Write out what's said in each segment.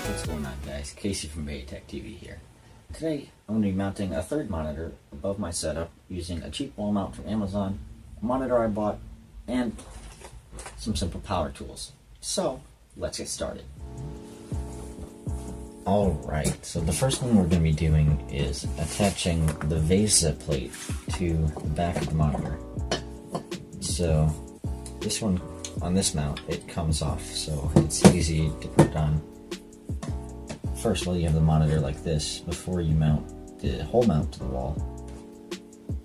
What's going on, guys? Casey from BetaTechTV here. Today I'm going to be mounting a third monitor above my setup using a cheap wall mount from Amazon, a monitor I bought, and some simple power tools. So let's get started. Alright, so the first thing we're going to be doing is attaching the VESA plate to the back of the monitor. So this one, on this mount, it comes off, so it's easy to put on. First, while you have the monitor like this, before you mount the whole mount to the wall.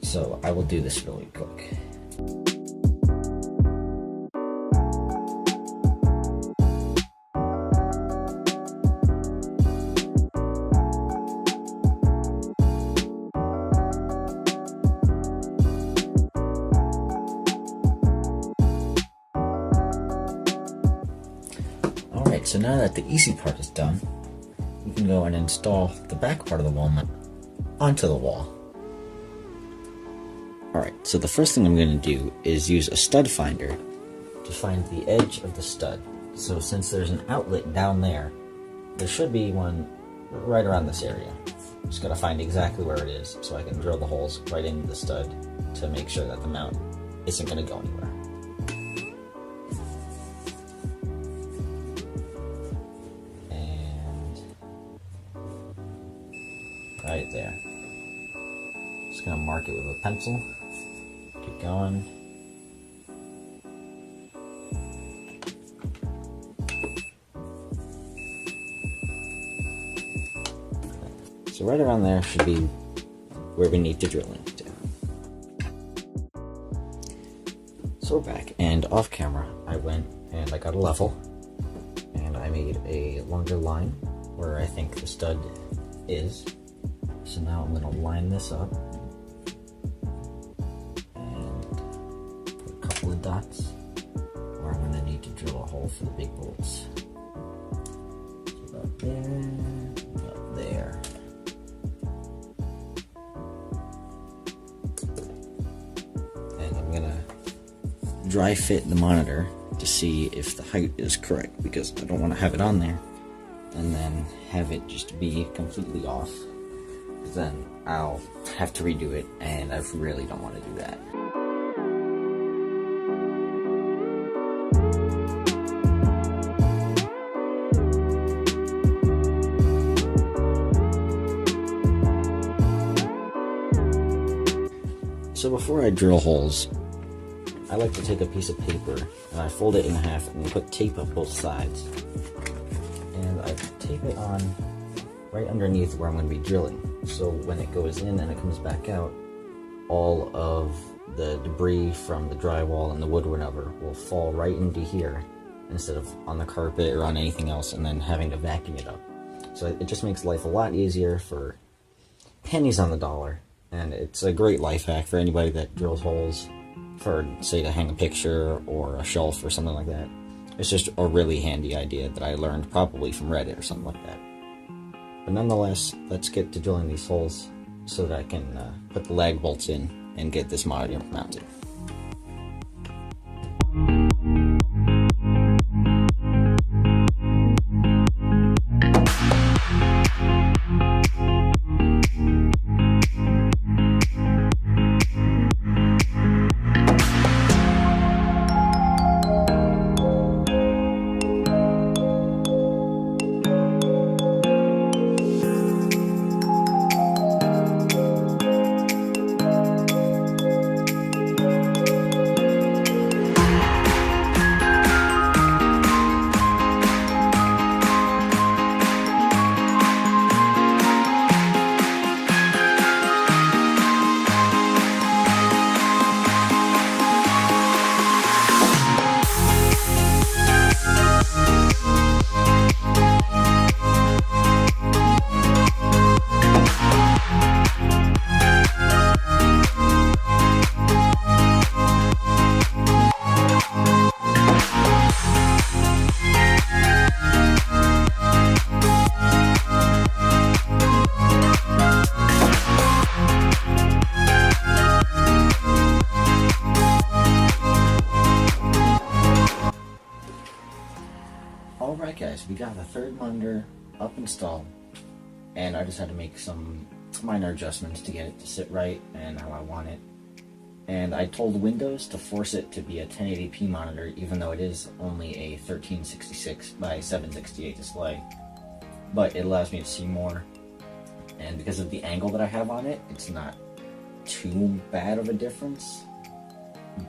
So I will do this really quick. Alright, so now that the easy part is done, you can go and install the back part of the wall mount onto the wall. Alright, so the first thing I'm going to do is use a stud finder to find the edge of the stud. So since there's an outlet down there, there should be one right around this area. Just got to find exactly where it is so I can drill the holes right into the stud to make sure that the mount isn't going to go anywhere. Right there. Just gonna mark it with a pencil. Keep going. So right around there should be where we need to drill into. So we're back, and off camera I went and I got a level and I made a longer line where I think the stud is. So now I'm going to line this up and put a couple of dots where I'm going to need to drill a hole for the big bolts. So about there, about there. And I'm going to dry fit the monitor to see if the height is correct, because I don't want to have it on there and then have it just be completely off. Then I'll have to redo it, and I really don't want to do that. So before I drill holes, I like to take a piece of paper and I fold it in half and put tape up both sides. And I tape it on right underneath where I'm going to be drilling. So when it goes in and it comes back out, all of the debris from the drywall and the wood or whatever will fall right into here instead of on the carpet or on anything else and then having to vacuum it up. So it just makes life a lot easier for pennies on the dollar, and it's a great life hack for anybody that drills holes for, say, to hang a picture or a shelf or something like that. It's just a really handy idea that I learned probably from Reddit or something like that. But nonetheless, let's get to drilling these holes so that I can put the lag bolts in and get this monitor mounted. up installed, and I just had to make some minor adjustments to get it to sit right and how I want it. And I told Windows to force it to be a 1080p monitor, even though it is only a 1366 by 768 display. But it allows me to see more, and because of the angle that I have on it, it's not too bad of a difference.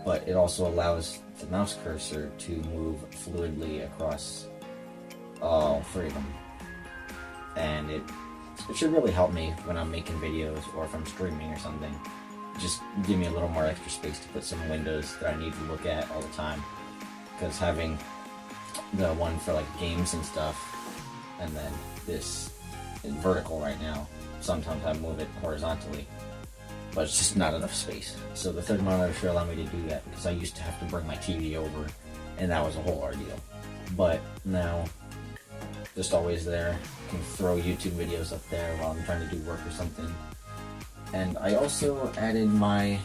But it also allows the mouse cursor to move fluidly across all three of them. And it should really help me when I'm making videos or if I'm streaming or something. Just give me a little more extra space to put some windows that I need to look at all the time. Because having the one for like games and stuff, and then this is vertical right now, sometimes I move it horizontally, but it's just not enough space. So the third monitor should allow me to do that, because I used to have to bring my TV over, and that was a whole ordeal. But now, just always there. I can throw YouTube videos up there while I'm trying to do work or something. And I also added my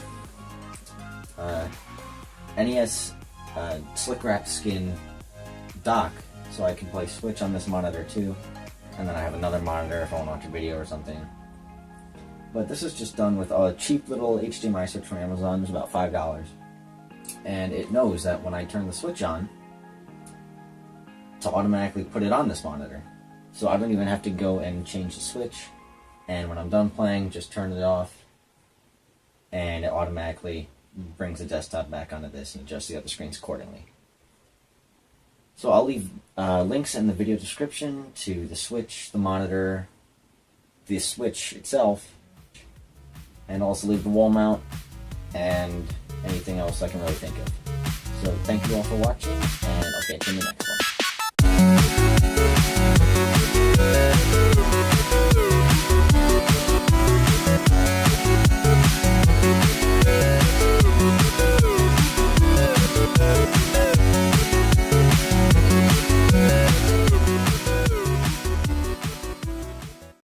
NES slick wrap skin dock, so I can play Switch on this monitor too. And then I have another monitor if I want to watch a video or something. But this is just done with a cheap little HDMI switch from Amazon. It's about $5. And it knows that when I turn the Switch on, to automatically put it on this monitor. So I don't even have to go and change the switch. And when I'm done playing, just turn it off, and it automatically brings the desktop back onto this and adjusts the other screens accordingly. So I'll leave links in the video description to the Switch, the monitor, the Switch itself, and also leave the wall mount and anything else I can really think of. So thank you all for watching, and I'll catch you in the next one. We'll be right back.